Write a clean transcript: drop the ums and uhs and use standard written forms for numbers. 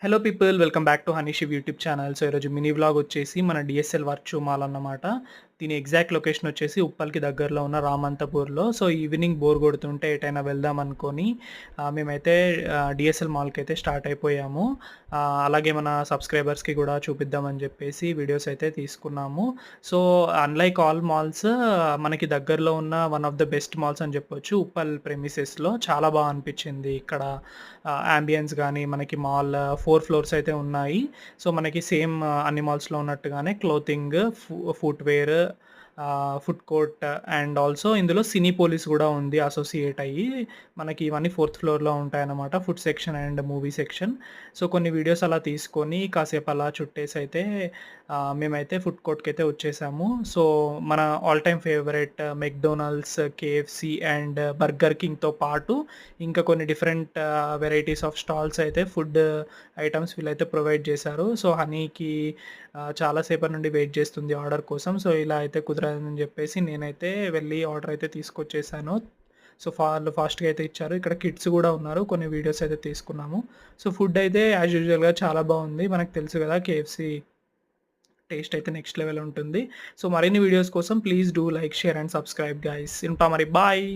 Hello people welcome back to Honeyshiv YouTube channel. So ఈరోజు mini vlog వచ్చేసి మన DSL virtue mall అన్నమాట. దీని ఎగ్జాక్ట్ లొకేషన్ వచ్చేసి ఉప్పల్‌కి దగ్గరలో ఉన్న రామంతపూర్‌లో. సో ఈవినింగ్ బోర్ కొడుతుంటే ఎటైనా వెళ్దాం అనుకోని మేమైతే డిఎస్ఎల్ మాల్‌కైతే స్టార్ట్ అయిపోయాము. అలాగే మన సబ్స్క్రైబర్స్‌కి కూడా చూపిద్దామని చెప్పేసి వీడియోస్ అయితే తీసుకున్నాము. సో అన్‌లైక్ ఆల్ మాల్స్ మనకి దగ్గరలో ఉన్న one of the best malls అని చెప్పొచ్చు. ఉప్పల్ ప్రెమిసెస్‌లో చాలా అనిపించింది. ఇక్కడ యాంబియన్స్ గానీ, మనకి మాల్ 4 ఫ్లోర్స్ అయితే ఉన్నాయి. సో మనకి సేమ్ అన్ని మాల్స్‌లో ఉన్నట్టుగానే clothing, footwear, food court and also ఇందులో సినీపోలిస్ గూడా ఉంది అసోసియేట్ అయ్యి. మనకి ఇవన్నీ 4థ్ ఫ్లోర్‌లో ఉంటాయన్నమాట. Food section and movie section. So కొన్ని వీడియోస్ అలా తీసుకొని కాసేపు అలా చుట్టేసైతే మేమైతే ఫుడ్ కోర్ట్‌కైతే వచ్చేసాము. సో మన all time favourite McDonald's, KFC and burger కింగ్‌తో పాటు ఇంకా కొన్ని డిఫరెంట్ వెరైటీస్ ఆఫ్ స్టాల్స్ అయితే ఫుడ్ ఐటెమ్స్ వీళ్ళైతే ప్రొవైడ్ చేశారు. సో హనీకి చాలా సేపటి నుండి వెయిట్ చేస్తుంది ఆర్డర్ కోసం. సో ఇలా అయితే కుదరదని చెప్పేసి నేనైతే వెళ్ళి ఆర్డర్ అయితే తీసుకొచ్చేసాను. సో వాళ్ళు ఫాస్ట్‌గా అయితే ఇచ్చారు. ఇక్కడ కిడ్స్ కూడా ఉన్నారు. కొన్ని వీడియోస్ అయితే తీసుకున్నాము. సో ఫుడ్ అయితే యాజ్ యూజువల్‌గా చాలా బాగుంది. మనకు తెలుసు కదా కేఎఫ్‌సి టేస్ట్ అయితే నెక్స్ట్ లెవెల్ ఉంటుంది. సో మరిన్ని వీడియోస్ కోసం please do like, share and subscribe guys. ఉంటా మరి బాయ్.